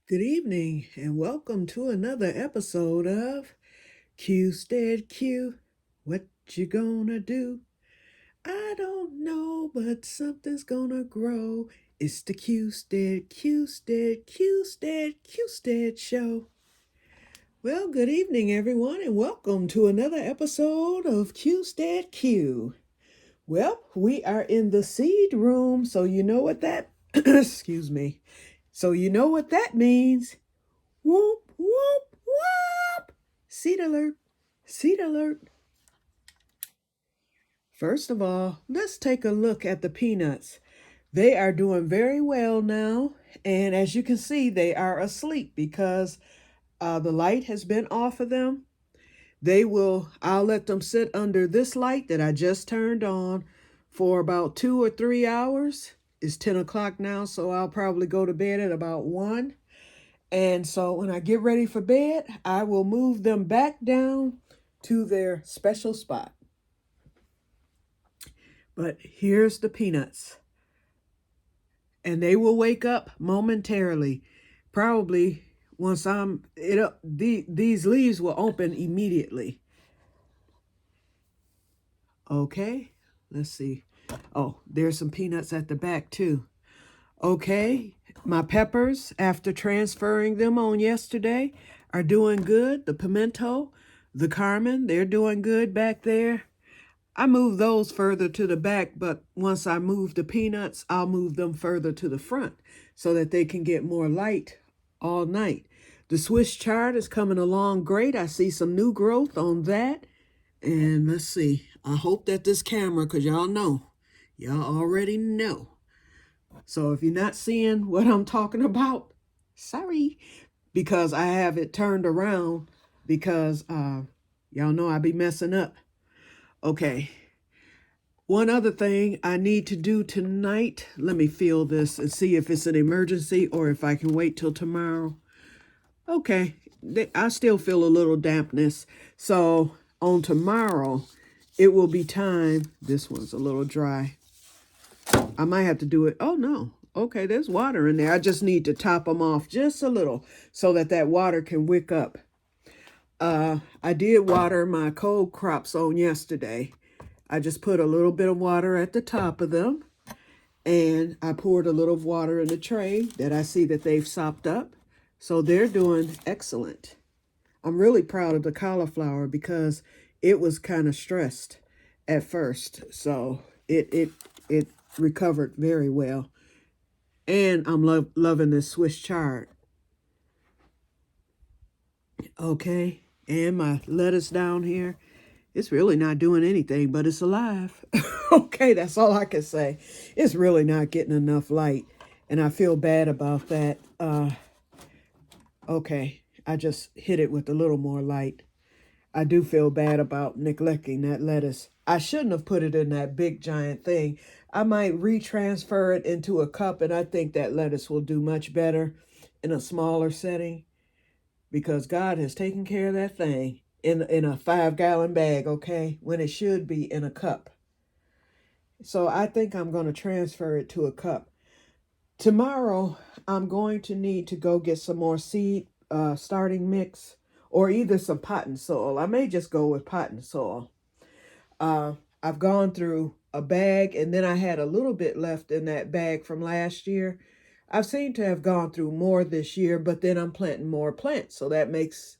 Good evening, and welcome to another episode of Que-stead-Que. What you gonna do? I don't know, but something's gonna grow. It's the Que-stead show. Well, good evening, everyone, and welcome to another episode of Que-stead-Que. Well, we are in the seed room, so you know what that excuse me. So you know what that means. Whoop, whoop, whoop. Seed alert, seed alert. First of all, let's take a look at the peanuts. They are doing very well now. And as you can see, they are asleep because the light has been off of them. I'll let them sit under this light that I just turned on for about 2 or 3 hours. It's 10 o'clock now, so I'll probably go to bed at about 1. And so when I get ready for bed, I will move them back down to their special spot. But here's the peanuts. And they will wake up momentarily. Probably once these leaves will open immediately. Okay, let's see. Oh, there's some peanuts at the back too. Okay, my peppers, after transferring them on yesterday, are doing good. The pimento, the Carmen, they're doing good back there. I moved those further to the back, but once I move the peanuts, I'll move them further to the front so that they can get more light all night. The Swiss chard is coming along great. I see some new growth on that. And let's see. I hope that this camera, because y'all already know. So if you're not seeing what I'm talking about, sorry, because I have it turned around because y'all know I be messing up. Okay. One other thing I need to do tonight, let me feel this and see if it's an emergency or if I can wait till tomorrow. Okay, I still feel a little dampness. So on tomorrow, it will be time. This one's a little dry. I might have to do it. Oh, no. Okay, there's water in there. I just need to top them off just a little so that water can wick up. I did water my cold crops on yesterday. I just put a little bit of water at the top of them. And I poured a little water in the tray that I see that they've sopped up. So they're doing excellent. I'm really proud of the cauliflower because it was kind of stressed at first. So it recovered very well. And I'm loving this Swiss chard. Okay. And my lettuce down here. It's really not doing anything, but it's alive. Okay, that's all I can say. It's really not getting enough light. And I feel bad about that. Okay, I just hit it with a little more light. I do feel bad about neglecting that lettuce. I shouldn't have put it in that big giant thing. I might retransfer it into a cup, and I think that lettuce will do much better in a smaller setting because God has taken care of that thing in a 5-gallon bag, okay, when it should be in a cup. So I think I'm going to transfer it to a cup. Tomorrow, I'm going to need to go get some more seed starting mix or either some potting soil. I may just go with potting soil. I've gone through a bag and then I had a little bit left in that bag from last year. I've seemed to have gone through more this year, but then I'm planting more plants. So that makes,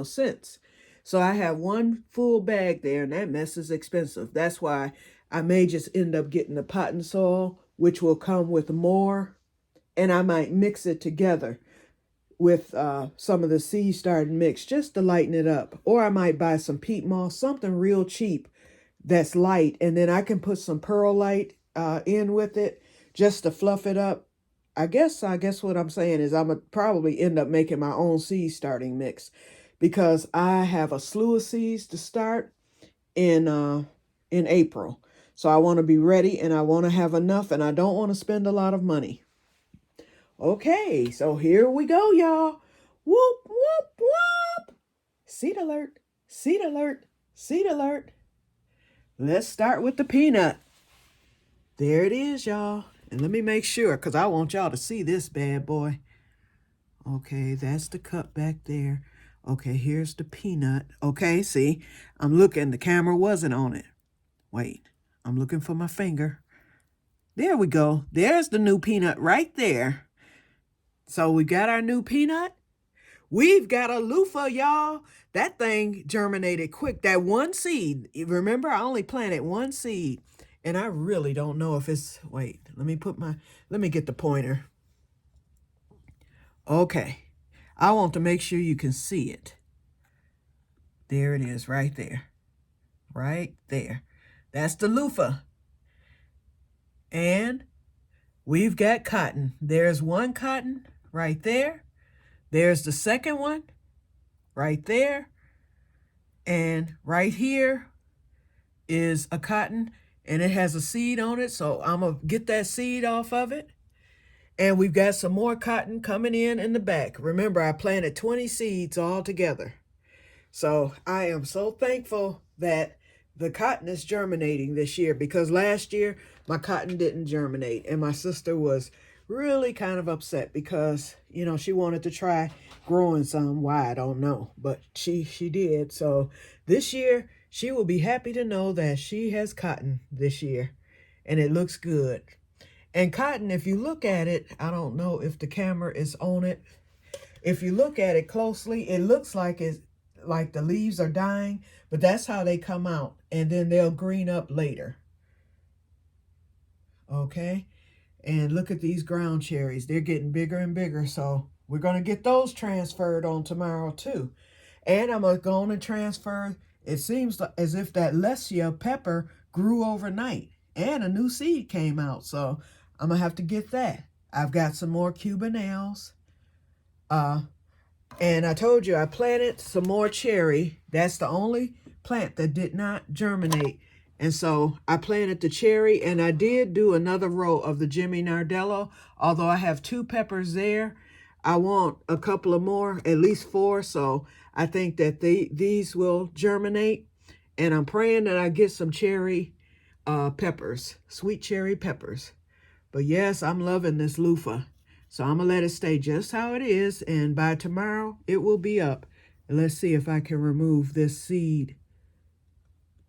sense. So I have one full bag there and that mess is expensive. That's why I may just end up getting the potting soil, which will come with more. And I might mix it together with some of the seed starting mix just to lighten it up. Or I might buy some peat moss, something real cheap that's light. And then I can put some perlite in with it just to fluff it up. I guess what I'm saying is I'm going to probably end up making my own seed starting mix because I have a slew of seeds to start in April. So I want to be ready and I want to have enough and I don't want to spend a lot of money. Okay, so here we go, y'all. Whoop, whoop, whoop. Seed alert, seed alert, seed alert. Let's start with the peanut. There it is, y'all. And let me make sure, because I want y'all to see this bad boy. Okay, that's the cup back there. Okay, here's the peanut. Okay, see, I'm looking. The camera wasn't on it. Wait, I'm looking for my finger. There we go. There's the new peanut right there. So we got our new peanut. We've got a loofah, y'all. That thing germinated quick. That one seed. Remember, I only planted one seed. And I really don't know if it's, wait, let me get the pointer. Okay. I want to make sure you can see it. There it is, right there. Right there. That's the loofah. And we've got cotton. There's one cotton right there. There's the second one right there. And right here is a cotton, and it has a seed on it. So I'm going to get that seed off of it. And we've got some more cotton coming in the back. Remember, I planted 20 seeds all together. So I am so thankful that the cotton is germinating this year, because last year my cotton didn't germinate, and my sister was really kind of upset because, you know, she wanted to try growing some. Why, I don't know, but she did. So this year she will be happy to know that she has cotton this year, and it looks good. And cotton, if you look at it, I don't know if the camera is on it. If you look at it closely, it looks like the leaves are dying, but that's how they come out, and then they'll green up later. Okay, and look at these ground cherries. They're getting bigger and bigger, so we're going to get those transferred on tomorrow too. And I'm going to transfer, it seems as if that Lesia pepper grew overnight, and a new seed came out, so I'm going to have to get that. I've got some more Cuban nails. And I told you I planted some more cherry. That's the only plant that did not germinate. And so I planted the cherry, and I did do another row of the Jimmy Nardello. Although I have 2 peppers there, I want a couple of more, at least 4. So I think that these will germinate. And I'm praying that I get some cherry peppers, sweet cherry peppers. But yes, I'm loving this loofah. So I'm going to let it stay just how it is, and by tomorrow, it will be up. And let's see if I can remove this seed.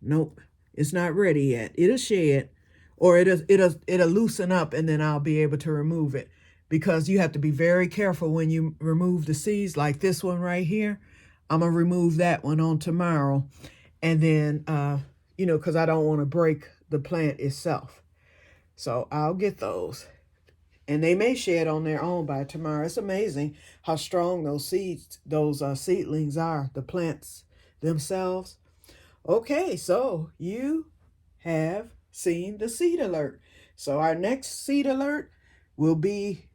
Nope, it's not ready yet. It'll shed, or it'll loosen up, and then I'll be able to remove it. Because you have to be very careful when you remove the seeds, like this one right here. I'm going to remove that one on tomorrow. And then, you know, because I don't want to break the plant itself. So I'll get those. And they may shed on their own by tomorrow. It's amazing how strong those seedlings are, the plants themselves. Okay, so you have seen the seed alert. So our next seed alert will be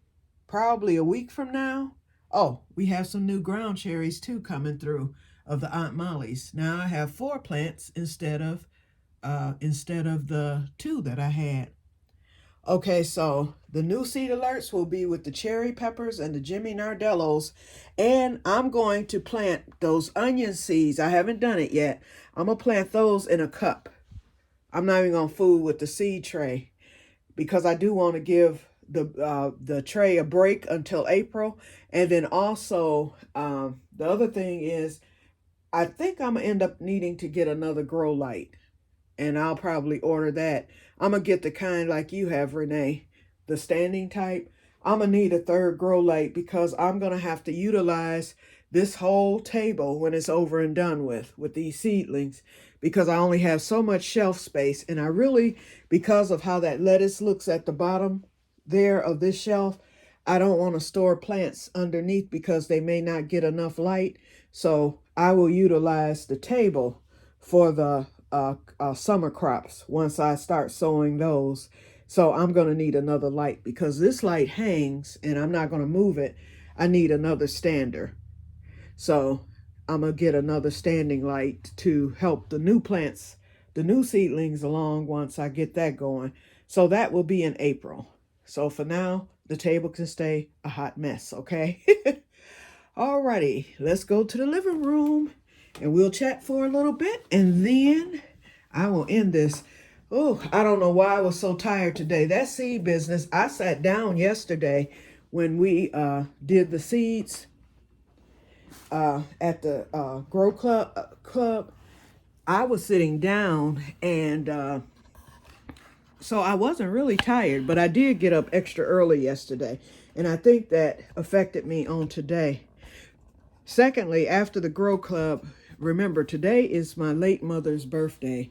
probably a week from now. Oh, we have some new ground cherries too coming through of the Aunt Molly's. Now I have 4 plants instead of the 2 that I had. Okay, so the new seed alerts will be with the cherry peppers and the Jimmy Nardellos. And I'm going to plant those onion seeds. I haven't done it yet. I'm going to plant those in a cup. I'm not even going to fool with the seed tray, because I do want to give the tray a break until April. And then also, the other thing is, I think I'm going to end up needing to get another grow light. And I'll probably order that. I'm going to get the kind like you have, Renee, the standing type. I'm going to need a 3rd grow light, because I'm going to have to utilize this whole table when it's over and done with these seedlings, because I only have so much shelf space. And I really, because of how that lettuce looks at the bottom there of this shelf, I don't want to store plants underneath because they may not get enough light. So I will utilize the table for the summer crops once I start sowing those. So I'm going to need another light, because this light hangs and I'm not going to move it. I need another stander. So I'm going to get another standing light to help the new plants, the new seedlings along once I get that going. So that will be in April. So for now, the table can stay a hot mess, okay? Alrighty, let's go to the living room. And we'll chat for a little bit, and then I will end this. Oh, I don't know why I was so tired today. That seed business, I sat down yesterday when we did the seeds at the Grow Club, I was sitting down, and so I wasn't really tired, but I did get up extra early yesterday, and I think that affected me on today. Secondly, after the Grow Club, remember today is my late mother's birthday,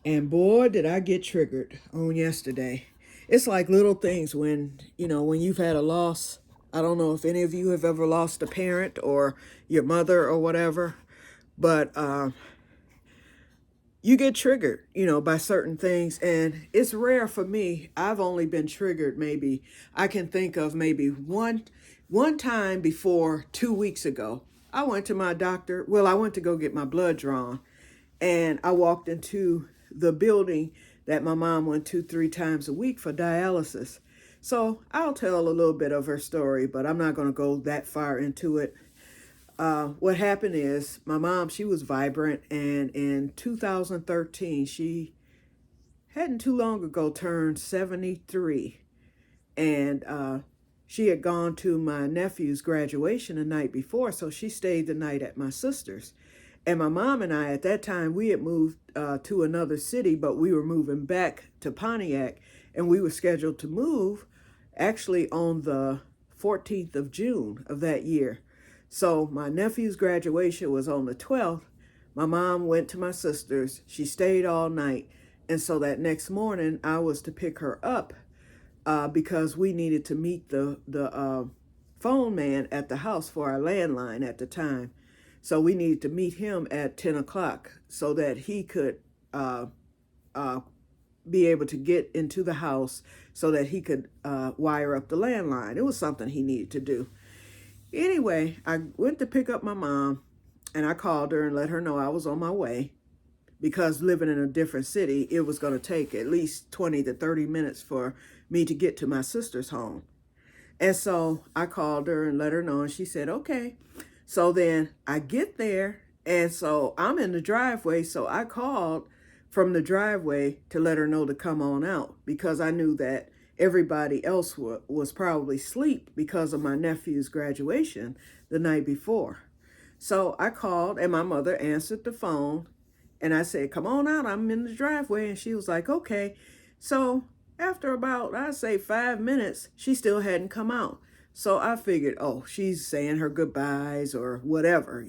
and boy, did I get triggered on yesterday. It's like little things when, when you've had a loss. I don't know if any of you have ever lost a parent or your mother or whatever, but you get triggered, by certain things. And it's rare for me. I've only been triggered maybe, I can think of maybe one time before 2 weeks ago. I went to my doctor. Well, I went to go get my blood drawn, and I walked into the building that my mom went to 3 times a week for dialysis. So I'll tell a little bit of her story, but I'm not going to go that far into it. What happened is my mom, she was vibrant, and in 2013, she hadn't too long ago turned 73, and she had gone to my nephew's graduation the night before, so she stayed the night at my sister's. And my mom and I, at that time, we had moved to another city, but we were moving back to Pontiac, and we were scheduled to move actually on the 14th of June of that year. So my nephew's graduation was on the 12th. My mom went to my sister's. She stayed all night. And so that next morning, I was to pick her up because we needed to meet the phone man at the house for our landline at the time. So we needed to meet him at 10 o'clock so that he could be able to get into the house so that he could wire up the landline. It was something he needed to do. Anyway, I went to pick up my mom, and I called her and let her know I was on my way, because living in a different city, it was going to take at least 20 to 30 minutes for me to get to my sister's home. And so I called her and let her know, and she said, okay. So then I get there, and so I'm in the driveway, so I called from the driveway to let her know to come on out, because I knew that everybody else was probably asleep because of my nephew's graduation the night before. So I called, and my mother answered the phone, and I said, come on out, I'm in the driveway. And she was like, okay. So after about, I'd say 5 minutes, she still hadn't come out. So I figured, oh, she's saying her goodbyes or whatever,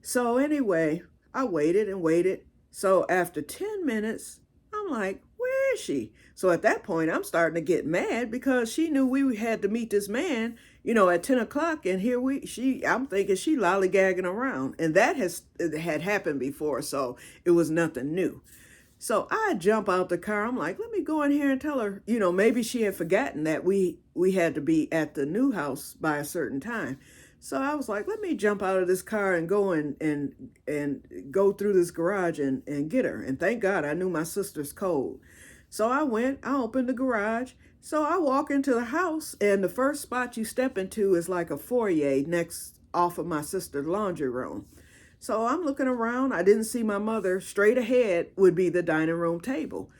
So anyway, I waited and waited. So after 10 minutes, I'm like, where is she? So at that point, I'm starting to get mad because she knew we had to meet this man, at 10 o'clock. And here I'm thinking she lollygagging around. And that had happened before, so it was nothing new. So I jump out the car. I'm like, let me go in here and tell her, maybe she had forgotten that we had to be at the new house by a certain time. So I was like, let me jump out of this car and go and go through this garage and get her. And thank God I knew my sister's code. So I opened the garage. So I walk into the house, and the first spot you step into is like a foyer next off of my sister's laundry room. So I'm looking around. I didn't see my mother. Straight ahead would be the dining room table.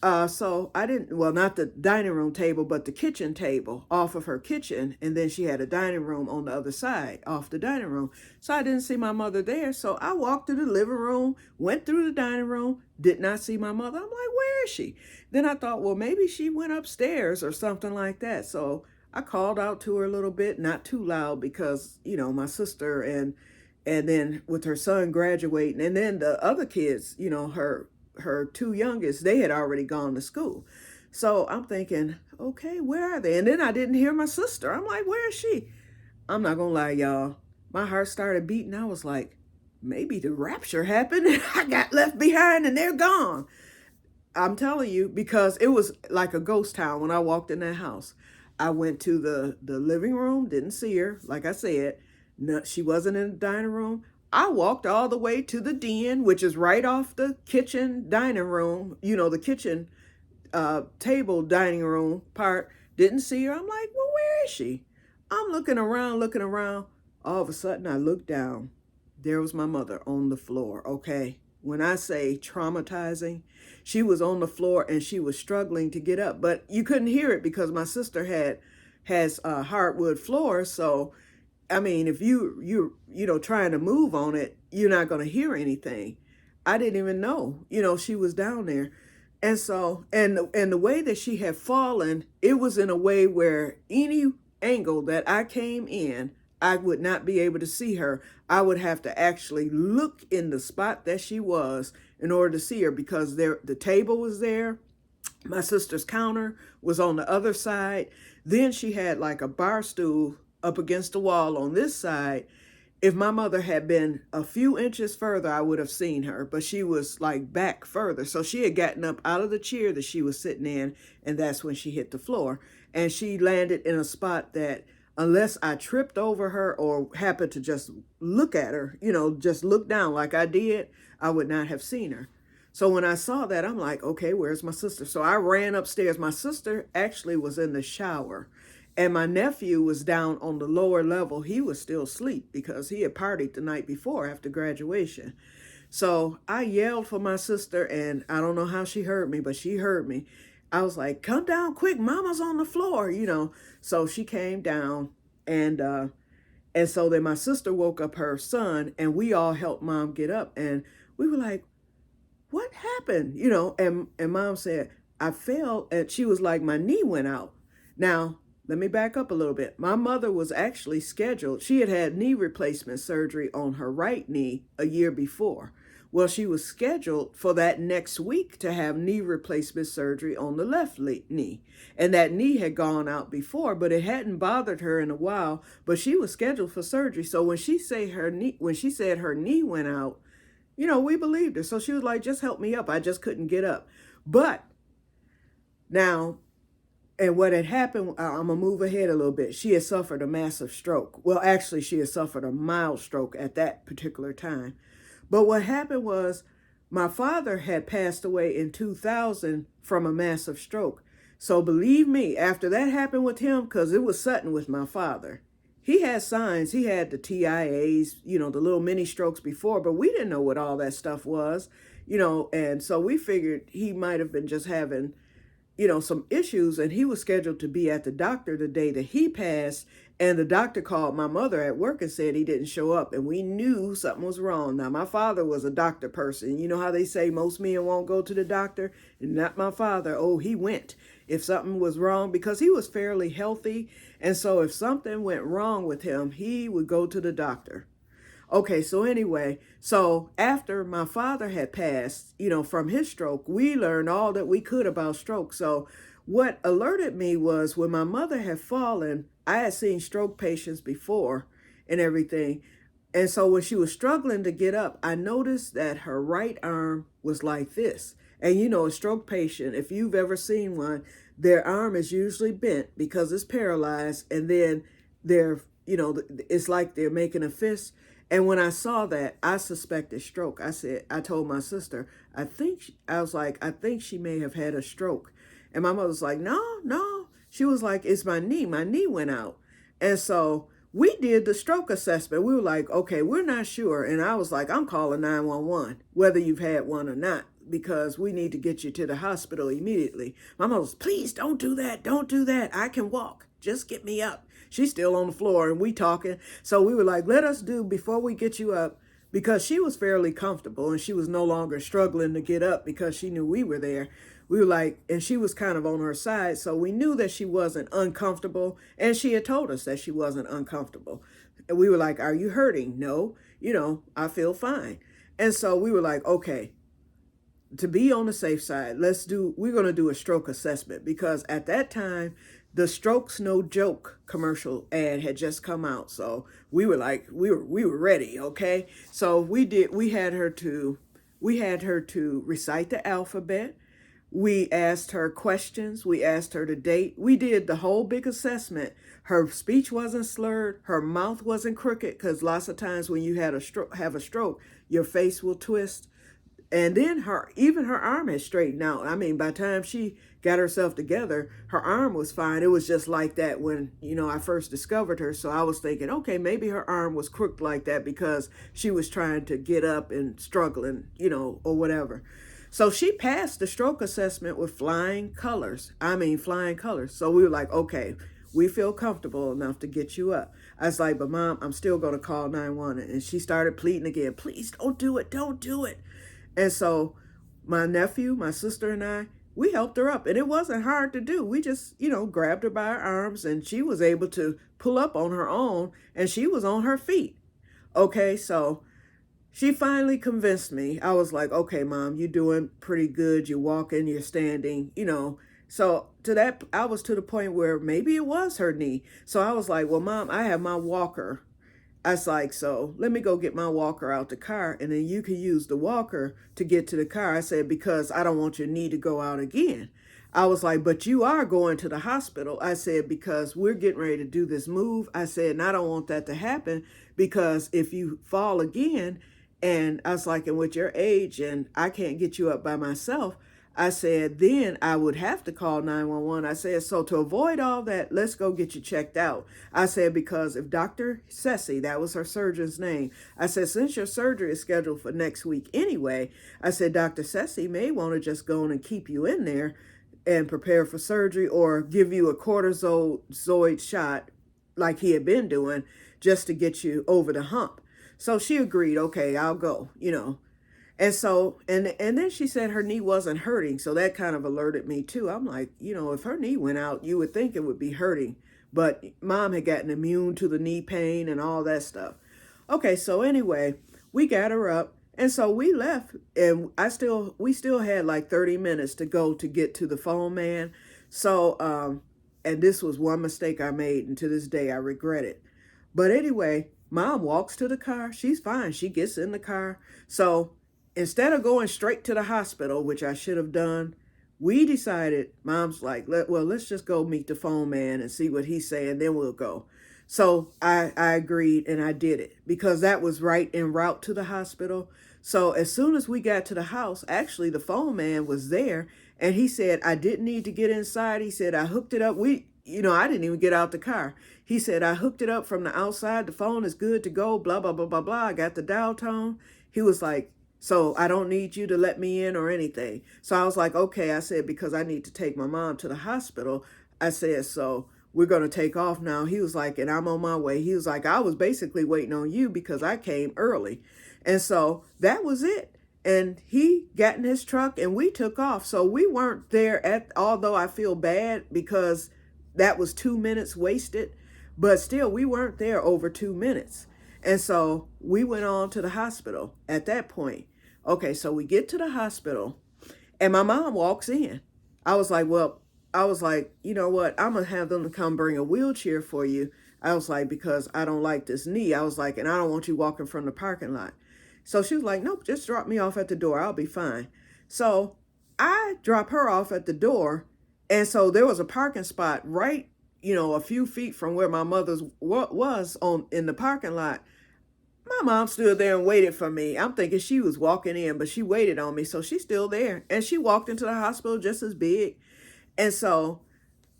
So I didn't, well, not the dining room table, but the kitchen table off of her kitchen. And then she had a dining room on the other side off the dining room. So I didn't see my mother there. So I walked through the living room, went through the dining room, did not see my mother. I'm like, where is she? Then I thought, well, maybe she went upstairs or something like that. So I called out to her a little bit, not too loud because, my sister and then with her son graduating, and then the other kids, her two youngest, they had already gone to school. So I'm thinking, okay, where are they? And then I didn't hear my sister. I'm like, where is she? I'm not gonna lie, y'all. My heart started beating. I was like, maybe the rapture happened and I got left behind and they're gone. I'm telling you, because it was like a ghost town when I walked in that house. I went to the living room, didn't see her, like I said. No, she wasn't in the dining room. I walked all the way to the den, which is right off the kitchen dining room, the kitchen table dining room part. Didn't see her. I'm like, well, where is she? I'm looking around. All of a sudden, I looked down. There was my mother on the floor, okay? When I say traumatizing, she was on the floor and she was struggling to get up. But you couldn't hear it because my sister has hardwood floors, so I mean, if you trying to move on it, you're not going to hear anything. I didn't even know, she was down there. And so, and the way that she had fallen, it was in a way where any angle that I came in, I would not be able to see her. I would have to actually look in the spot that she was in order to see her, because the table was there. My sister's counter was on the other side. Then she had like a bar stool up against the wall on this side. If my mother had been a few inches further, I would have seen her, but she was like back further. So she had gotten up out of the chair that she was sitting in, and that's when she hit the floor. And she landed in a spot that, unless I tripped over her or happened to just look at her, just look down like I did, I would not have seen her. So when I saw that, I'm like, okay, where's my sister? So I ran upstairs. My sister actually was in the shower, and my nephew was down on the lower level. He was still asleep because he had partied the night before after graduation. So I yelled for my sister, and I don't know how she heard me, but she heard me. I was like, come down quick, mama's on the floor, So she came down, and so then my sister woke up her son, and we all helped mom get up, and we were like, what happened? And mom said, I fell, and she was like, my knee went out. Now, let me back up a little bit. My mother was actually scheduled. She had had knee replacement surgery on her right knee a year before. Well, she was scheduled for that next week to have knee replacement surgery on the left knee. And that knee had gone out before, but it hadn't bothered her in a while, but she was scheduled for surgery. So when she said her knee went out, we believed her. So she was like, just help me up. I just couldn't get up. But now, and what had happened, I'm going to move ahead a little bit. She had suffered a massive stroke. Well, actually, she had suffered a mild stroke at that particular time. But what happened was, my father had passed away in 2000 from a massive stroke. So believe me, after that happened with him, because it was sudden with my father, he had signs. He had the TIAs, the little mini strokes before, but we didn't know what all that stuff was, and so we figured he might have been just having, some issues, and he was scheduled to be at the doctor the day that he passed, and the doctor called my mother at work and said he didn't show up, and we knew something was wrong. Now, my father was a doctor person. You know how they say most men won't go to the doctor? And not my father. Oh, he went if something was wrong, because he was fairly healthy, and so if something went wrong with him, he would go to the doctor. Okay, so anyway, so after my father had passed, from his stroke, we learned all that we could about stroke. So what alerted me was, when my mother had fallen, I had seen stroke patients before and everything. And so when she was struggling to get up, I noticed that her right arm was like this. And a stroke patient, if you've ever seen one, their arm is usually bent because it's paralyzed, and then it's like they're making a fist. And when I saw that, I suspected stroke. I told my sister, I think she may have had a stroke. And my mother was like, no. She was like, it's my knee. My knee went out. And so we did the stroke assessment. We were like, okay, we're not sure. And I was like, I'm calling 911, whether you've had one or not, because we need to get you to the hospital immediately. My mother was, please don't do that. Don't do that. I can walk. Just get me up. She's still on the floor and we talking. So we were like, let us do before we get you up, because she was fairly comfortable and she was no longer struggling to get up because she knew we were there. We were like, and she was kind of on her side. So we knew that she wasn't uncomfortable. And she had told us that she wasn't uncomfortable. And we were like, are you hurting? No, I feel fine. And so we were like, okay, to be on the safe side, we're going to do a stroke assessment, because at that time, the Strokes No Joke commercial ad had just come out. So we were like, we were ready. Okay. So we had her to recite the alphabet. We asked her questions. We asked her to date. We did the whole big assessment. Her speech wasn't slurred. Her mouth wasn't crooked, because lots of times when you have a stroke, your face will twist. And then her arm had straightened out. I mean, by the time she got herself together, her arm was fine. It was just like that when, I first discovered her. So I was thinking, okay, maybe her arm was crooked like that because she was trying to get up and struggling, or whatever. So she passed the stroke assessment with flying colors. So we were like, okay, we feel comfortable enough to get you up. I was like, but Mom, I'm still going to call 911. And she started pleading again, please don't do it. Don't do it. And so my nephew, my sister, and I, we helped her up. And it wasn't hard to do. We just, grabbed her by her arms, and she was able to pull up on her own, and she was on her feet. Okay, so she finally convinced me. I was like, okay, Mom, you're doing pretty good. You're walking, you're standing. So to that, I was to the point where maybe it was her knee. So I was like, well, Mom, I have my walker. I was like, so let me go get my walker out the car, and then you can use the walker to get to the car. I said, because I don't want your knee to go out again. I was like, but you are going to the hospital. I said, because we're getting ready to do this move. I said, and I don't want that to happen, because if you fall again, and I was like, and with your age, and I can't get you up by myself, I said, then I would have to call 911. I said, so to avoid all that, let's go get you checked out. I said, because if Dr. Ceci, that was her surgeon's name, I said, since your surgery is scheduled for next week anyway, I said, Dr. Ceci may want to just go on and keep you in there and prepare for surgery, or give you a cortisone shot like he had been doing, just to get you over the hump. So she agreed, okay, I'll go. And so, and then she said her knee wasn't hurting. So that kind of alerted me too. I'm like, if her knee went out, you would think it would be hurting. But Mom had gotten immune to the knee pain and all that stuff. Okay, so anyway, we got her up. And so we left, and we still had like 30 minutes to go to get to the phone man. So, and this was one mistake I made, and to this day I regret it. But anyway, Mom walks to the car. She's fine. She gets in the car. So instead of going straight to the hospital, which I should have done, we decided, Mom's like, let's just go meet the phone man and see what he's saying, then we'll go. So I agreed, and I did it, because that was right en route to the hospital. So as soon as we got to the house, actually the phone man was there, and he said, I didn't need to get inside. He said, I hooked it up. I didn't even get out the car. He said, I hooked it up from the outside. The phone is good to go, blah, blah, blah, blah, blah. I got the dial tone. He was like, so I don't need you to let me in or anything. So I was like, okay. I said, because I need to take my mom to the hospital. I said, so we're going to take off now. He was like, and I'm on my way. He was like, I was basically waiting on you because I came early. And so that was it. And he got in his truck and we took off. So we weren't there although I feel bad because that was 2 minutes wasted, but still we weren't there over 2 minutes. And so we went on to the hospital at that point. Okay, so we get to the hospital and my mom walks in. I was like, you know what? I'm going to have them to come bring a wheelchair for you. I was like, because I don't like this knee. I was like, and I don't want you walking from the parking lot. So she was like, nope, just drop me off at the door. I'll be fine. So I drop her off at the door. And so there was a parking spot right, a few feet from where my mother's was in the parking lot. My mom stood there and waited for me. I'm thinking she was walking in, but she waited on me. So she's still there. And she walked into the hospital just as big. And so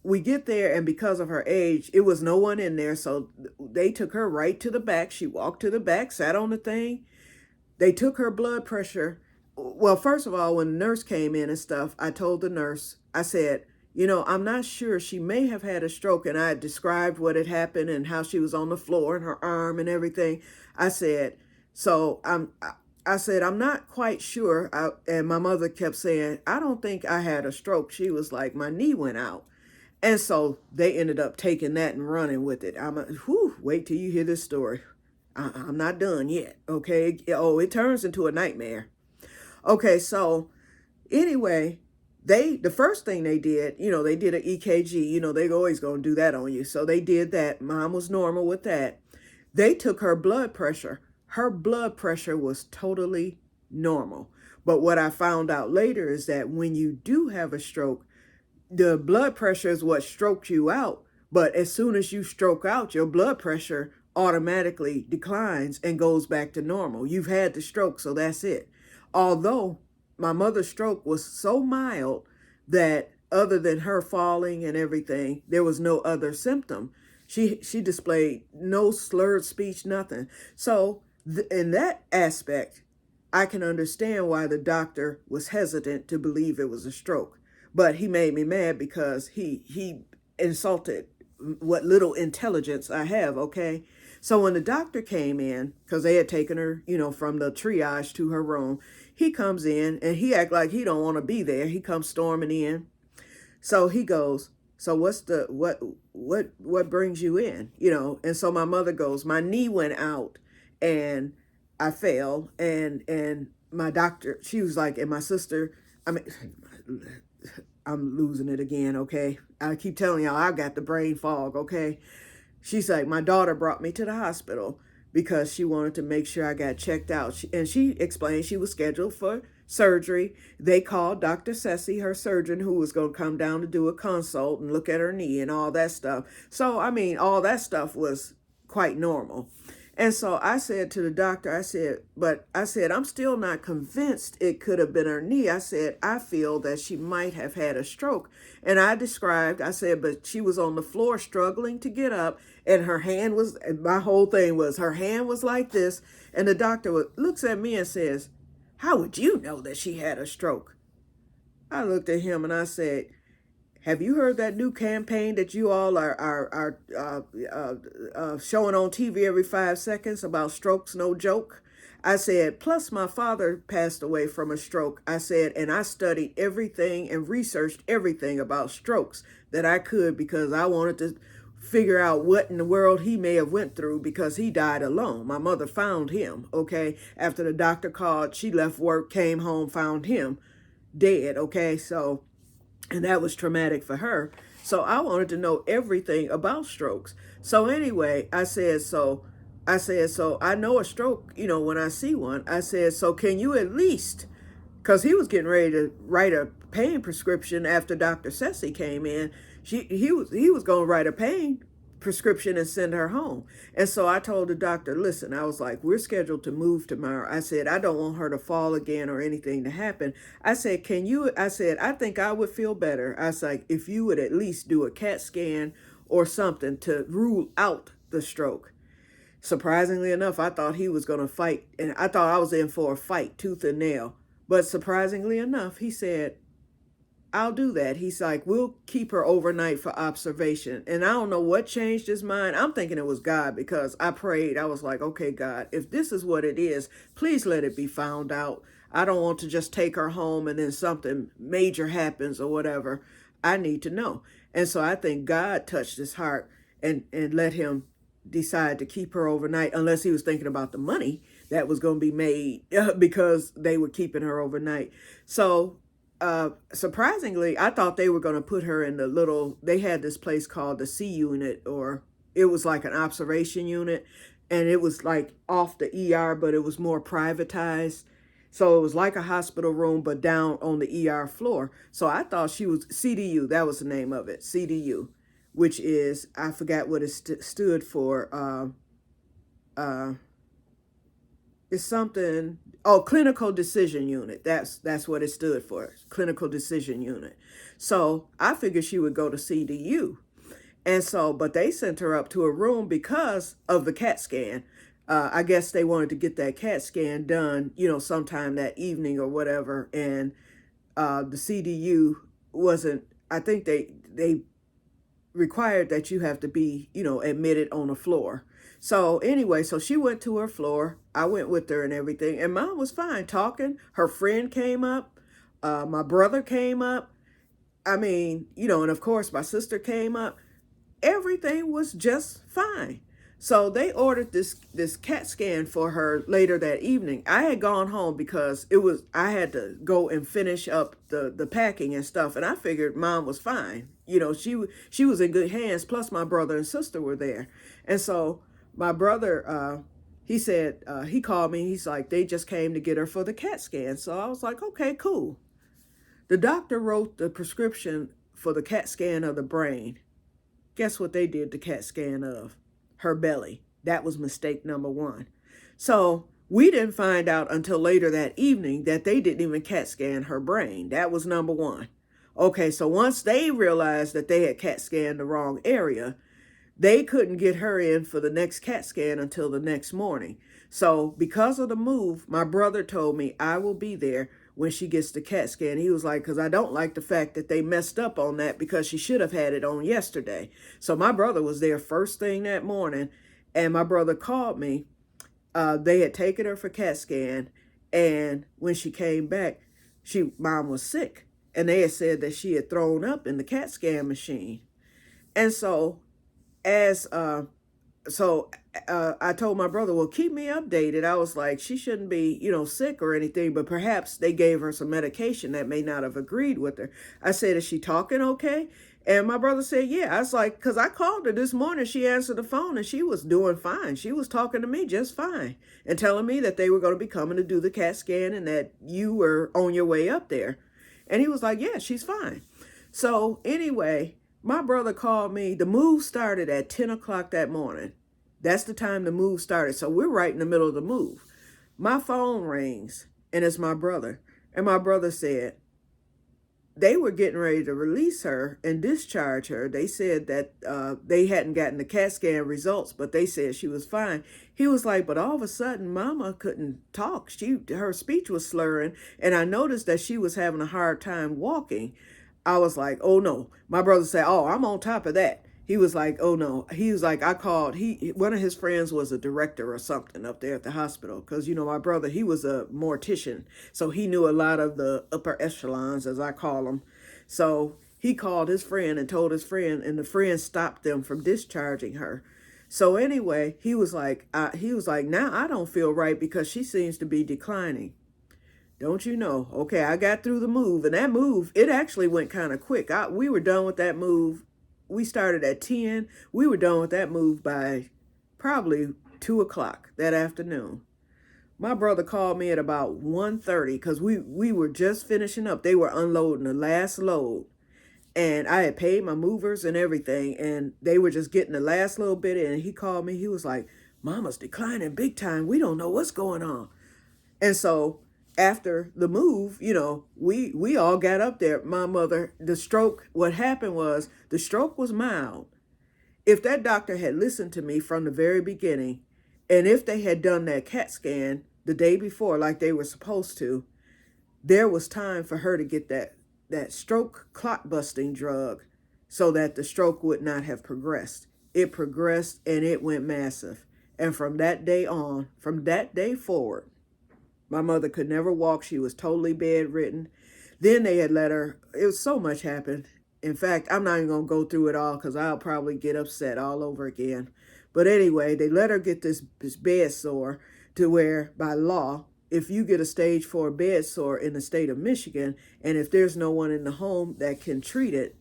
we get there, and because of her age, it was no one in there. So they took her right to the back. She walked to the back, sat on the thing. They took her blood pressure. Well, first of all, when the nurse came in and stuff, I told the nurse, I said, I'm not sure. She may have had a stroke. And I described what had happened and how she was on the floor and her arm and everything. I said, I'm not quite sure. And my mother kept saying, I don't think I had a stroke. She was like, my knee went out. And so they ended up taking that and running with it. Wait till you hear this story. I'm not done yet, okay? Oh, it turns into a nightmare. Okay, so anyway, the first thing they did, they did an EKG. They're always going to do that on you. So they did that. Mom was normal with that. They took her blood pressure. Her blood pressure was totally normal. But what I found out later is that when you do have a stroke, the blood pressure is what strokes you out. But as soon as you stroke out, your blood pressure automatically declines and goes back to normal. You've had the stroke, so that's it. Although my mother's stroke was so mild that other than her falling and everything, there was no other symptom. She displayed no slurred speech, nothing. So in that aspect, I can understand why the doctor was hesitant to believe it was a stroke. But he made me mad because he insulted what little intelligence I have, okay? So when the doctor came in, because they had taken her, from the triage to her room, he comes in and he act like he don't want to be there. He comes storming in. So he goes, so what brings you in? And so my mother goes, my knee went out and I fell, and my doctor, she was like, and my sister, I mean, I'm losing it again, okay? I keep telling y'all I got the brain fog, okay? She's like, my daughter brought me to the hospital because she wanted to make sure I got checked out. And she explained she was scheduled for surgery. They called Dr. Ceci, her surgeon, who was going to come down to do a consult and look at her knee and all that stuff. So, I mean, all that stuff was quite normal. And so I said to the doctor, I said, I'm still not convinced it could have been her knee. I said, I feel that she might have had a stroke. And I said, but she was on the floor struggling to get up, and her hand was, my whole thing was, her hand was like this. And the doctor looks at me and says, how would you know that she had a stroke? I looked at him and I said, have you heard that new campaign that you all are showing on TV every 5 seconds about strokes, no joke? I said, plus my father passed away from a stroke. I said, and I studied everything and researched everything about strokes that I could because I wanted to figure out what in the world he may have went through because he died alone. My mother found him, okay? After the doctor called, she left work, came home, found him dead, okay? So, and that was traumatic for her. So I wanted to know everything about strokes. So anyway, I said, so I know a stroke, when I see one. I said, so can you at least, because he was getting ready to write a pain prescription after Dr. Ceci came in. He was going to write a pain prescription and send her home. And so I told the doctor, listen, I was like, we're scheduled to move tomorrow. I said, I don't want her to fall again or anything to happen. I said, I think I would feel better. I was like, if you would at least do a CAT scan or something to rule out the stroke. Surprisingly enough, I thought he was going to fight, and I thought I was in for a fight, tooth and nail. But surprisingly enough, he said, I'll do that. He's like, we'll keep her overnight for observation. And I don't know what changed his mind. I'm thinking it was God because I prayed. I was like, okay, God, if this is what it is, please let it be found out. I don't want to just take her home and then something major happens or whatever. I need to know. And so I think God touched his heart and let him decide to keep her overnight, unless he was thinking about the money that was going to be made because they were keeping her overnight. So surprisingly, I thought they were going to put her in they had this place called the C unit, or it was like an observation unit, and it was like off the ER, but it was more privatized. So it was like a hospital room, but down on the ER floor. So I thought she was CDU. That was the name of it, CDU, which is, I forgot what it stood for. It's something, clinical decision unit. That's what it stood for, clinical decision unit. So I figured she would go to CDU. And so, but they sent her up to a room because of the CAT scan. I guess they wanted to get that CAT scan done, sometime that evening or whatever. And the CDU wasn't, I think they required that you have to be, admitted on the floor. So anyway, so she went to her floor. I went with her and everything. And Mom was fine talking. Her friend came up. My brother came up. I mean, and of course my sister came up. Everything was just fine. So they ordered this CAT scan for her later that evening. I had gone home because I had to go and finish up the packing and stuff. And I figured Mom was fine. She was in good hands. Plus my brother and sister were there. And so my brother, he said, he called me. He's like, they just came to get her for the CAT scan. So I was like, okay, cool. The doctor wrote the prescription for the CAT scan of the brain. Guess what they did the CAT scan of? Her belly. That was mistake number one. So we didn't find out until later that evening that they didn't even CAT scan her brain. That was number one. Okay, so once they realized that they had CAT scanned the wrong area, they couldn't get her in for the next CAT scan until the next morning. So because of the move, my brother told me I will be there. when she gets the CAT scan. He was like, because I don't like the fact that they messed up on that because she should have had it on yesterday. So my brother was there first thing that morning, and my brother called me. They had taken her for CAT scan, and when she came back, mom was sick, and they had said that she had thrown up in the CAT scan machine. And so as I told my brother, well, keep me updated. I was like, she shouldn't be, sick or anything, but perhaps they gave her some medication that may not have agreed with her. I said, is she talking okay? And my brother said, yeah. I was like, because I called her this morning. She answered the phone and she was doing fine. She was talking to me just fine and telling me that they were going to be coming to do the CAT scan and that you were on your way up there. And he was like, yeah, she's fine. So anyway, my brother called me. The move started at 10 o'clock that morning. That's the time the move started. So we're right in the middle of the move. My phone rings, and it's my brother. And my brother said, they were getting ready to release her and discharge her. They said that they hadn't gotten the CAT scan results, but they said she was fine. He was like, but all of a sudden, Mama couldn't talk. Her speech was slurring, and I noticed that she was having a hard time walking. I was like, oh no. My brother said, oh, I'm on top of that. He was like, oh no. He was like, I called. One of his friends was a director or something up there at the hospital. Because, my brother, he was a mortician. So he knew a lot of the upper echelons, as I call them. So he called his friend and told his friend, and the friend stopped them from discharging her. So anyway, he was like, now I don't feel right because she seems to be declining. Don't you know? Okay, I got through the move, and that move, it actually went kind of quick. We were done with that move. We started at 10. We were done with that move by probably 2 o'clock that afternoon. My brother called me at about 1:30 because we were just finishing up. They were unloading the last load. And I had paid my movers and everything, and they were just getting the last little bit in. And he called me. He was like, Mama's declining big time. We don't know what's going on. And so after the move, we all got up there. My mother, what happened was the stroke was mild. If that doctor had listened to me from the very beginning, and if they had done that CAT scan the day before like they were supposed to, there was time for her to get that stroke clot busting drug so that the stroke would not have progressed. It progressed and it went massive. And from that day forward, my mother could never walk. She was totally bedridden. Then they had let her, it was so much happened. In fact, I'm not even going to go through it all because I'll probably get upset all over again. But anyway, they let her get this bed sore to where by law, if you get a stage 4 bed sore in the state of Michigan, and if there's no one in the home that can treat it,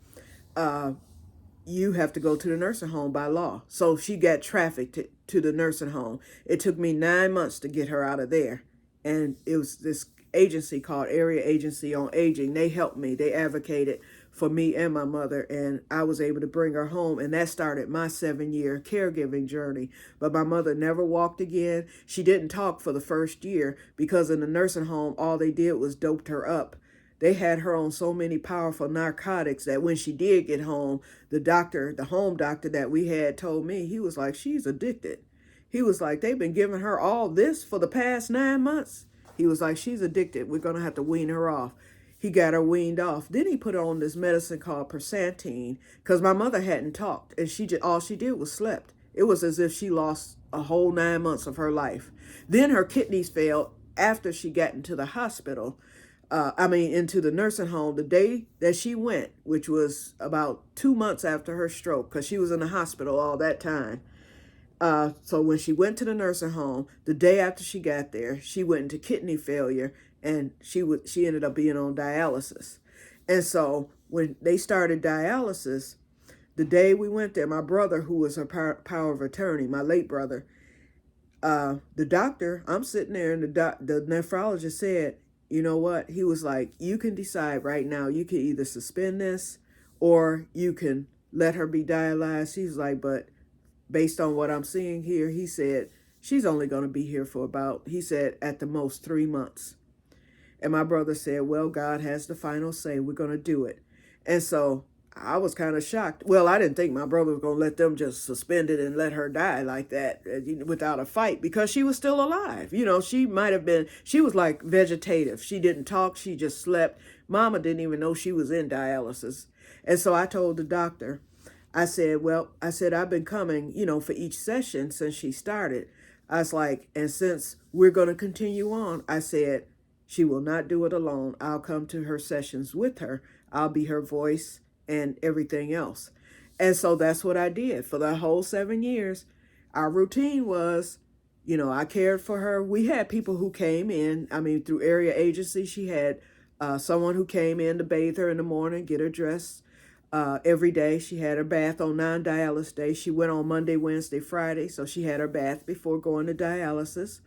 you have to go to the nursing home by law. So she got trafficked to the nursing home. It took me 9 months to get her out of there. And it was this agency called Area Agency on Aging. They helped me. They advocated for me and my mother, and I was able to bring her home. And that started my 7-year caregiving journey. But my mother never walked again. She didn't talk for the first year because in the nursing home, all they did was doped her up. They had her on so many powerful narcotics that when she did get home, the home doctor that we had told me, he was like, she's addicted. He was like, they've been giving her all this for the past 9 months. He was like, she's addicted. We're going to have to wean her off. He got her weaned off. Then he put her on this medicine called Persantine because my mother hadn't talked. And all she did was slept. It was as if she lost a whole 9 months of her life. Then her kidneys failed after she got into the hospital. Into the nursing home the day that she went, which was about 2 months after her stroke because she was in the hospital all that time. So when she went to the nursing home, the day after she got there, she went into kidney failure and she ended up being on dialysis. And so when they started dialysis, the day we went there, my brother, who was her power of attorney, my late brother, the doctor, I'm sitting there and the nephrologist said, you know what? He was like, you can decide right now. You can either suspend this or you can let her be dialyzed. He's like, but based on what I'm seeing here, he said, she's only going to be here for he said, at the most 3 months. And my brother said, well, God has the final say. We're going to do it. And so I was kind of shocked. Well, I didn't think my brother was going to let them just suspend it and let her die like that without a fight, because she was still alive. She might have been, she was like vegetative. She didn't talk. She just slept. Mama didn't even know she was in dialysis. And so I told the doctor, I said, I've been coming, for each session since she started. I was like, and since we're going to continue on, I said, she will not do it alone. I'll come to her sessions with her. I'll be her voice and everything else. And so that's what I did for the whole 7 years. Our routine was, I cared for her. We had people who came in, through area agency. She had someone who came in to bathe her in the morning, get her dressed every day. She had her bath on non-dialysis days. She went on Monday, Wednesday, Friday, so she had her bath before going to dialysis.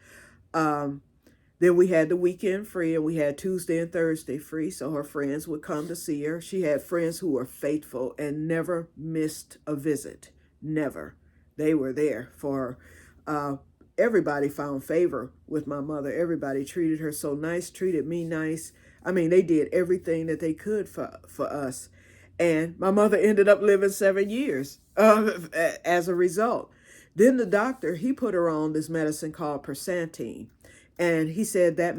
Then we had the weekend free, and we had Tuesday and Thursday free, so her friends would come to see her. She had friends who were faithful and never missed a visit. Never. They were there for her. Everybody found favor with my mother. Everybody treated her so nice, treated me nice. They did everything that they could for us. And my mother ended up living 7 years as a result. Then the doctor, he put her on this medicine called Persantine. And he said that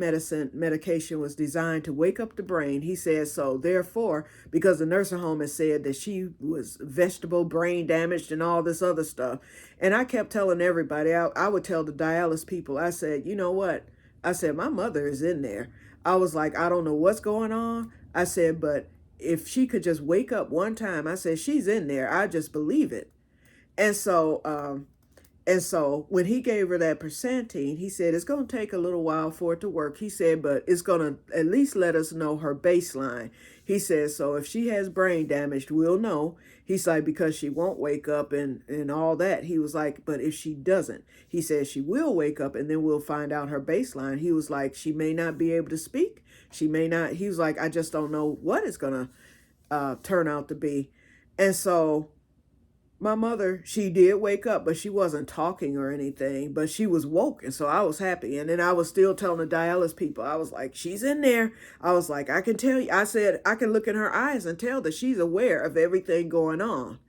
medication was designed to wake up the brain. He said, so therefore, because the nursing home had said that she was vegetable brain damaged and all this other stuff. And I kept telling everybody, I would tell the dialysis people, I said, you know what? I said, my mother is in there. I was like, I don't know what's going on. I said, but if she could just wake up one time, I said, she's in there. I just believe it. And so, when he gave her that Persantine, he said, it's going to take a little while for it to work. He said, but it's going to at least let us know her baseline. He said, so if she has brain damage, we'll know. He's like, because she won't wake up and all that. He was like, but if she doesn't, he said she will wake up and then we'll find out her baseline. He was like, she may not be able to speak. She may not. He was like, I just don't know what it's going to turn out to be. And so my mother, she did wake up, but she wasn't talking or anything, but she was woke. And so I was happy. And then I was still telling the dialysis people, I was like, she's in there. I was like, I can tell you, I said, I can look in her eyes and tell that she's aware of everything going on.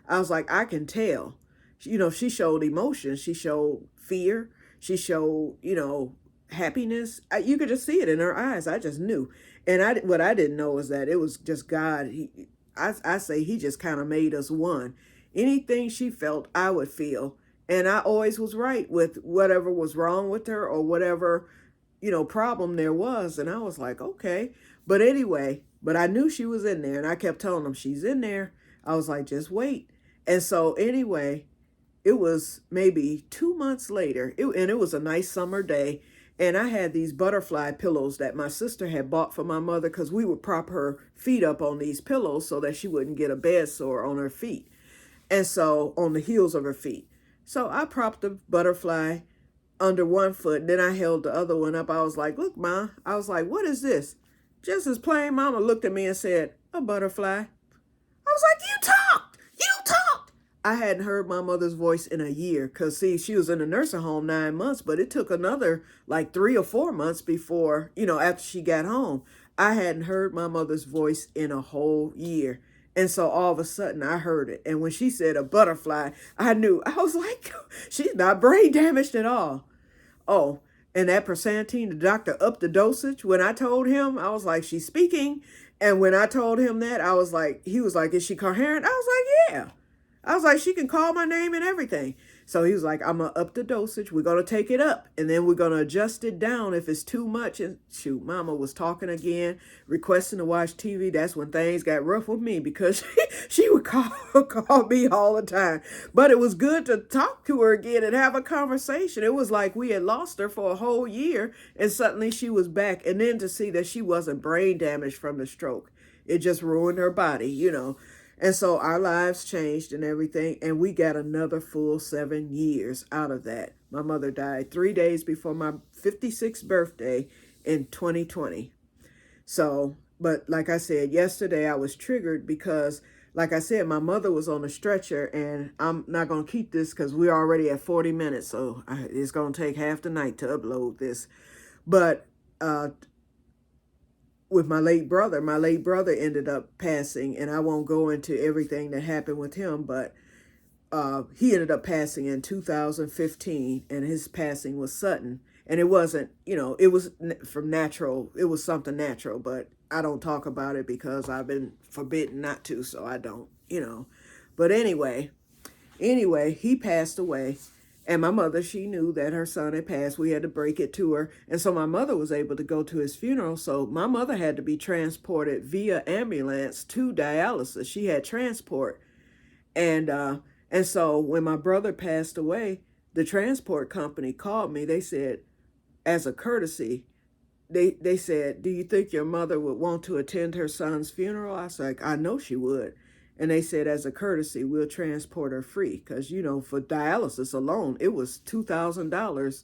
I was like, I can tell. She showed emotion. She showed fear. She showed, happiness. You could just see it in her eyes. I just knew. And what I didn't know was that it was just God. I say he just kind of made us one. Anything she felt, I would feel. And I always was right with whatever was wrong with her or whatever, problem there was. And I was like, okay. But anyway, I knew she was in there. And I kept telling them, she's in there. I was like, just wait. And so anyway, it was maybe 2 months later. And it was a nice summer day. And I had these butterfly pillows that my sister had bought for my mother because we would prop her feet up on these pillows so that she wouldn't get a bed sore on her feet. And so on the heels of her feet. So I propped the butterfly under one foot. And then I held the other one up. I was like, look, Ma. I was like, what is this? Just as plain, Mama looked at me and said, a butterfly. I was like, you talked. You talked. I hadn't heard my mother's voice in a year. Because, see, she was in a nursing home 9 months. But it took another like 3 or 4 months before, after she got home. I hadn't heard my mother's voice in a whole year. And so all of a sudden I heard it. And when she said a butterfly, I knew. I was like, she's not brain damaged at all. Oh, and that Persantine, the doctor upped the dosage. When I told him, I was like, she's speaking. And when I told him that, he was like, is she coherent? I was like, yeah. I was like, she can call my name and everything. So he was like, I'm going to up the dosage. We're going to take it up. And then we're going to adjust it down if it's too much. And shoot, Mama was talking again, requesting to watch TV. That's when things got rough with me because she would call me all the time. But it was good to talk to her again and have a conversation. It was like we had lost her for a whole year and suddenly she was back. And then to see that she wasn't brain damaged from the stroke. It just ruined her body, And so our lives changed and everything, and we got another full 7 years out of that. My mother died 3 days before my 56th birthday in 2020. So, but like I said, yesterday I was triggered because, like I said, my mother was on a stretcher, and I'm not going to keep this because we're already at 40 minutes, so it's going to take half the night to upload this. But with my late brother. My late brother ended up passing, and I won't go into everything that happened with him, but he ended up passing in 2015, and his passing was sudden. And it wasn't, it was from natural, it was something natural, but I don't talk about it because I've been forbidden not to, so I don't. But anyway, he passed away. And my mother, she knew that her son had passed. We had to break it to her. And so my mother was able to go to his funeral. So my mother had to be transported via ambulance to dialysis. She had transport. And so when my brother passed away, the transport company called me. They said, as a courtesy, they said, do you think your mother would want to attend her son's funeral? I was like, I know she would. And they said, as a courtesy, we'll transport her free. Because, for dialysis alone, it was $2,000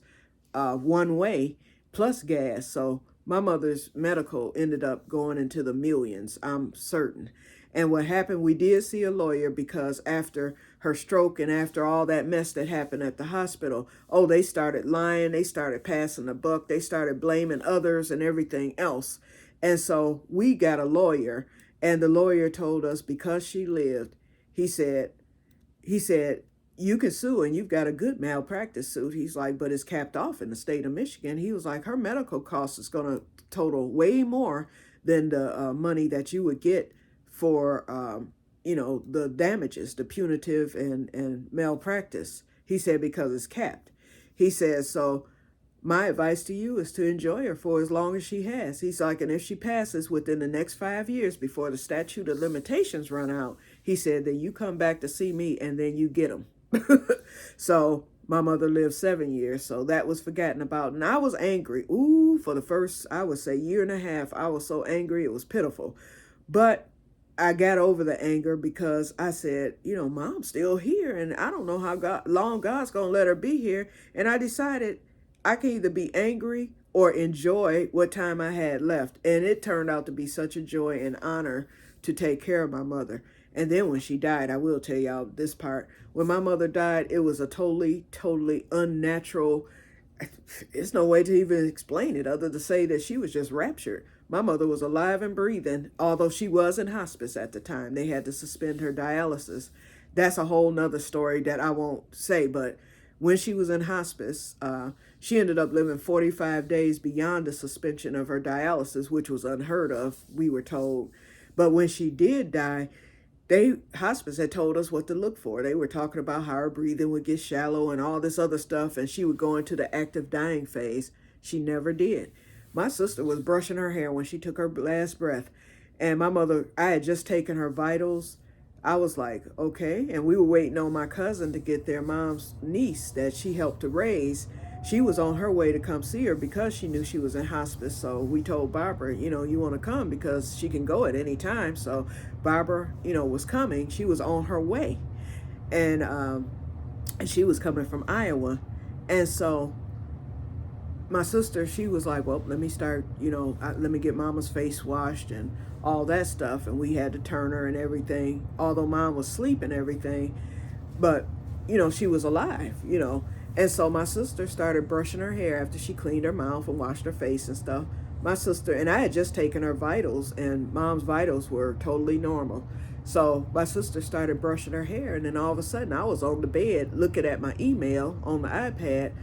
one way plus gas. So my mother's medical ended up going into the millions, I'm certain. And what happened, we did see a lawyer because after her stroke and after all that mess that happened at the hospital, they started lying, they started passing the buck, they started blaming others and everything else. And so we got a lawyer, and the lawyer told us because she lived, he said, you can sue and you've got a good malpractice suit. He's like, but it's capped off in the state of Michigan. He was like, her medical cost is going to total way more than the money that you would get for, the damages, the punitive and malpractice. He said, because it's capped. He says, so my advice to you is to enjoy her for as long as she has. He's like, and if she passes within the next 5 years before the statute of limitations run out, he said, then you come back to see me and then you get them. So my mother lived 7 years, so that was forgotten about. And I was angry. For the first, I would say, year and a half, I was so angry, it was pitiful. But I got over the anger because I said, Mom's still here, and I don't know how long God's going to let her be here. And I decided I can either be angry or enjoy what time I had left. And it turned out to be such a joy and honor to take care of my mother. And then when she died, I will tell y'all this part. When my mother died, it was a totally, totally unnatural. There's no way to even explain it other to say that she was just raptured. My mother was alive and breathing, although she was in hospice at the time. They had to suspend her dialysis. That's a whole nother story that I won't say. But when she was in hospice, she ended up living 45 days beyond the suspension of her dialysis, which was unheard of, we were told. But when she did die, hospice had told us what to look for. They were talking about how her breathing would get shallow and all this other stuff, and she would go into the active dying phase. She never did. My sister was brushing her hair when she took her last breath. And my mother, I had just taken her vitals. I was like, okay. And we were waiting on my cousin to get their mom's niece that she helped to raise. She was on her way to come see her because she knew she was in hospice. So we told Barbara, you want to come because she can go at any time. So Barbara, was coming. She was on her way. And she was coming from Iowa. And so my sister, she was like, well, let me start, let me get Mama's face washed and all that stuff. And we had to turn her and everything, although Mom was asleep and everything. But, she was alive, And so my sister started brushing her hair after she cleaned her mouth and washed her face and stuff. My sister, and I had just taken her vitals, and Mom's vitals were totally normal. So my sister started brushing her hair, and then all of a sudden I was on the bed looking at my email on the iPad.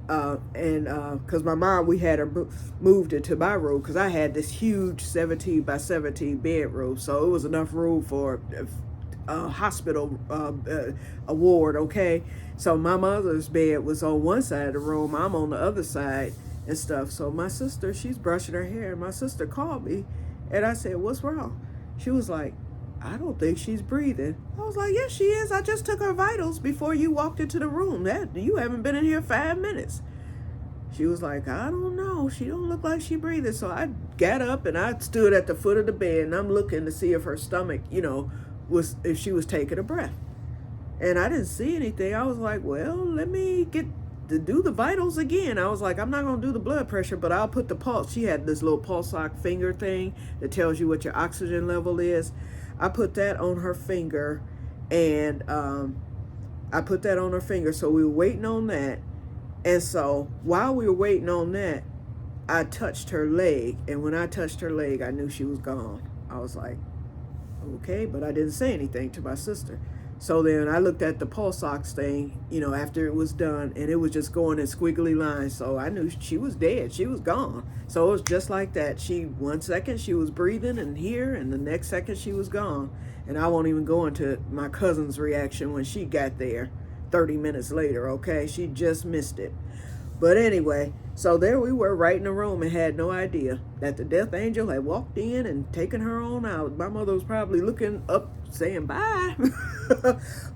Because my mom, we had her moved into my room because I had this huge 17 by 17 bedroom. So it was enough room for a hospital ward, okay? So my mother's bed was on one side of the room. I'm on the other side and stuff. So my sister, she's brushing her hair. And my sister called me and I said, what's wrong? She was like, I don't think she's breathing. I was like, yes, she is. I just took her vitals before you walked into the room. You haven't been in here 5 minutes. She was like, I don't know. She don't look like she breathing. So I got up and I stood at the foot of the bed and I'm looking to see if her stomach, if she was taking a breath. And I didn't see anything. I was like, well, let me get to do the vitals again. I was like, I'm not going to do the blood pressure, but I'll put the pulse. She had this little pulse ox finger thing that tells you what your oxygen level is. I put that on her finger, and so we were waiting on that. And so while we were waiting on that, I touched her leg, and when I touched her leg, I knew she was gone. I was like, okay, but I didn't say anything to my sister. So then I looked at the pulse ox thing, after it was done, and it was just going in squiggly lines. So I knew she was dead. She was gone. So it was just like that. 1 second she was breathing and here, and the next second she was gone. And I won't even go into my cousin's reaction when she got there 30 minutes later, okay? She just missed it. But anyway, so there we were right in the room and had no idea that the death angel had walked in and taken her on out. My mother was probably looking up saying bye.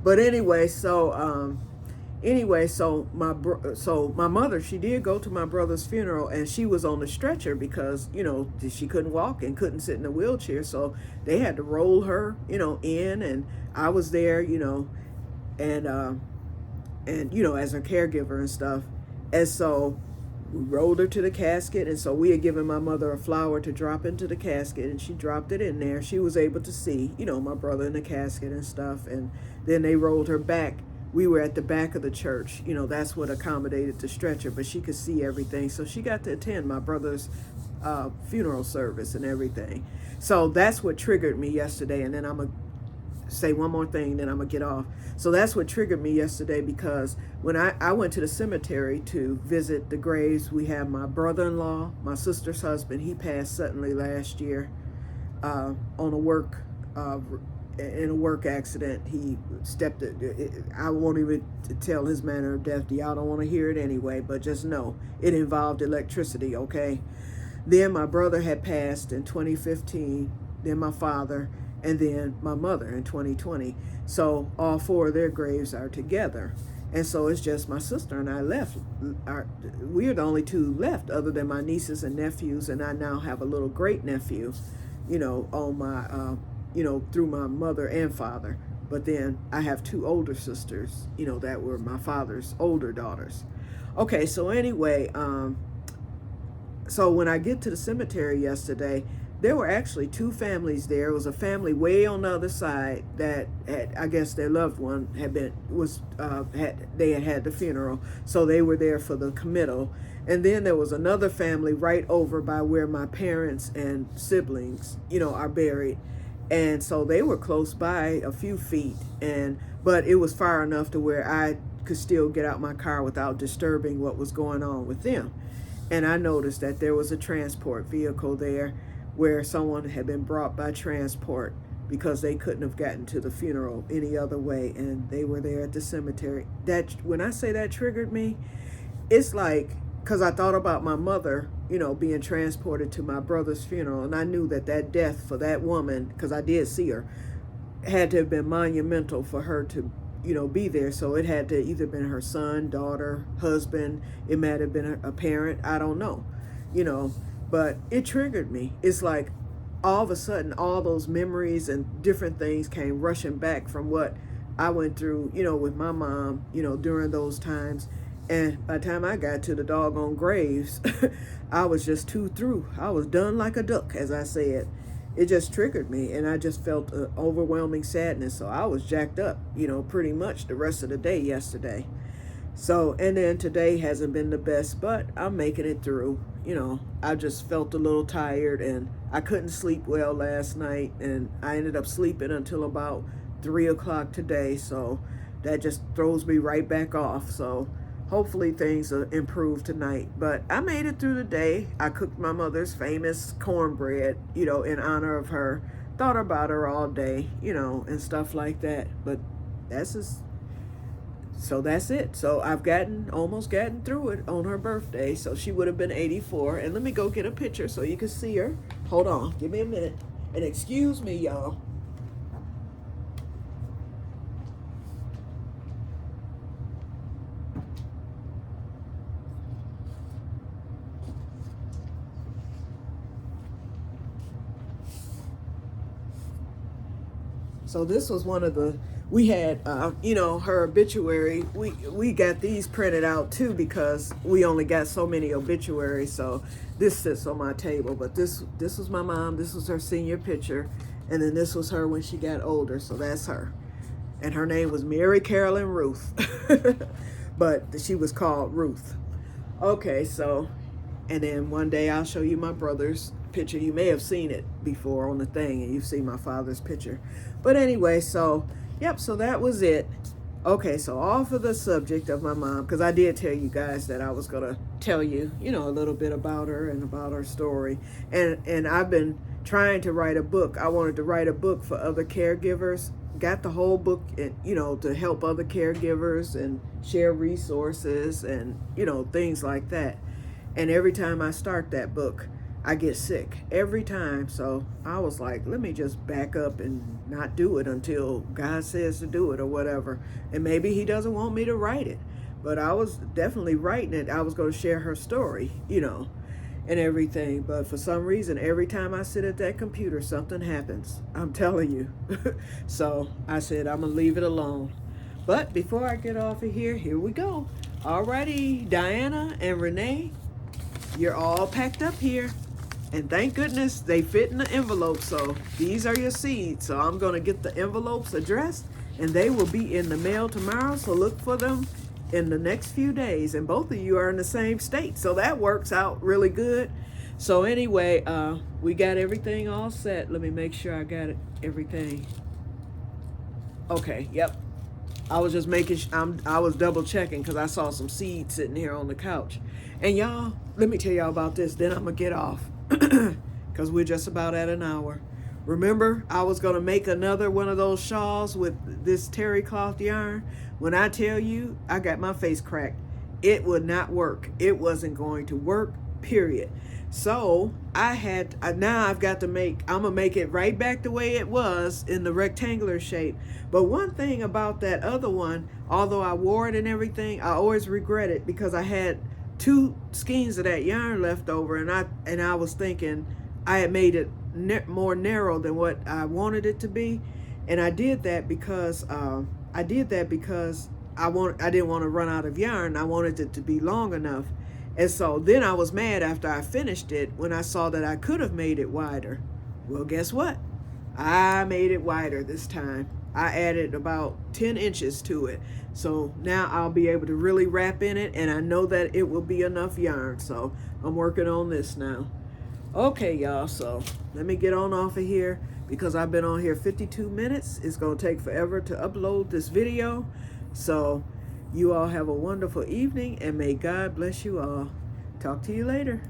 But anyway, so my mother, she did go to my brother's funeral, and she was on the stretcher because, she couldn't walk and couldn't sit in a wheelchair. So they had to roll her, in, and I was there, and as her caregiver and stuff. And so we rolled her to the casket, and so we had given my mother a flower to drop into the casket, and she dropped it in there. She was able to see, my brother in the casket and stuff, and then they rolled her back. We were at the back of the church, that's what accommodated the stretcher, but she could see everything. So she got to attend my brother's funeral service and everything. So that's what triggered me yesterday, and then I'm going to say one more thing, then I'm gonna get off. So that's what triggered me yesterday, because when I went to the cemetery to visit the graves, we have my brother-in-law, my sister's husband. He passed suddenly last year in a work accident. He stepped. I won't even tell his manner of death. Y'all don't want to hear it anyway, but just know it involved electricity. Okay. Then my brother had passed in 2015. Then my father. And then my mother in 2020. So all four of their graves are together. And so it's just my sister and I left. We're the only two left, other than my nieces and nephews. And I now have a little great nephew, on my, through my mother and father. But then I have two older sisters, that were my father's older daughters. Okay, so anyway, so when I get to the cemetery yesterday, there were actually two families there. It was a family way on the other side that had, I guess their loved one had had the funeral, so they were there for the committal. And then there was another family right over by where my parents and siblings, are buried. And so they were close by a few feet, but it was far enough to where I could still get out my car without disturbing what was going on with them. And I noticed that there was a transport vehicle there, where someone had been brought by transport because they couldn't have gotten to the funeral any other way, and they were there at the cemetery. That, when I say that triggered me, it's like, because I thought about my mother, being transported to my brother's funeral, and I knew that death for that woman, because I did see her, had to have been monumental for her to, be there. So it had to either been her son, daughter, husband, it might have been a parent, I don't know, But it triggered me. It's like all of a sudden, all those memories and different things came rushing back from what I went through, with my mom, during those times. And by the time I got to the doggone graves, I was just too through. I was done like a duck, as I said. It just triggered me, and I just felt overwhelming sadness. So I was jacked up, pretty much the rest of the day yesterday. So, and then today hasn't been the best, but I'm making it through. I just felt a little tired, and I couldn't sleep well last night, and I ended up sleeping until about 3 o'clock today. So that just throws me right back off. So hopefully things will improve tonight. But I made it through the day. I cooked my mother's famous cornbread, in honor of her. Thought about her all day, and stuff like that. But that's just... So that's it. So I've almost gotten through it on her birthday. So she would have been 84. And let me go get a picture so you can see her. Hold on. Give me a minute. And excuse me, y'all. So this was one of the, we had, her obituary. We got these printed out too, because we only got so many obituaries. So this sits on my table. But this was my mom. This was her senior picture. And then this was her when she got older. So that's her. And her name was Mary Carolyn Ruth. But she was called Ruth. Okay, so And then one day I'll show you my brother's picture. You may have seen it before on the thing, and you've seen my father's picture. But anyway, so, yep, so that was it. Okay, so off of the subject of my mom, because I did tell you guys that I was going to tell you, you know, a little bit about her and about her story. And I've been trying to write a book. I wanted to write a book for other caregivers. Got the whole book, you know, to help other caregivers and share resources and, you know, things like that. And every time I start that book, I get sick every time. So I was like, let me just back up and not do it until God says to do it or whatever. And maybe he doesn't want me to write it. But I was definitely writing it. I was going to share her story, you know, and everything. But for some reason, every time I sit at that computer, something happens. I'm telling you. So I said, I'm going to leave it alone. But before I get off of here we go. Alrighty, Diana and Renee, you're all packed up here. And thank goodness they fit in the envelope. So these are your seeds. So I'm going to get the envelopes addressed and they will be in the mail tomorrow. So look for them in the next few days. And both of you are in the same state. So that works out really good. So anyway, we got everything all set. Let me make sure I got everything. Okay, yep. I was just making I was double checking because I saw some seeds sitting here on the couch. And y'all, let me tell y'all about this. Then I'm going to get off. Because we're just about at an hour. Remember, I was going to make another one of those shawls with this terry cloth yarn. When I tell you, I got my face cracked. It would not work. It wasn't going to work, period. So now I've got to I'm going to make it right back the way it was in the rectangular shape. But one thing about that other one, although I wore it and everything, I always regret it because I had 2 skeins of that yarn left over, and I was thinking I had made it more narrow than what I wanted it to be, and I did that because I didn't want to run out of yarn. I wanted it to be long enough, and so then I was mad after I finished it when I saw that I could have made it wider. Well, guess what? I made it wider this time. I added about 10 inches to it. So now I'll be able to really wrap in it, and I know that it will be enough yarn. So I'm working on this now. Okay, y'all, so let me get on off of here because I've been on here 52 minutes. It's going to take forever to upload this video. So you all have a wonderful evening, and may God bless you all. Talk to you later.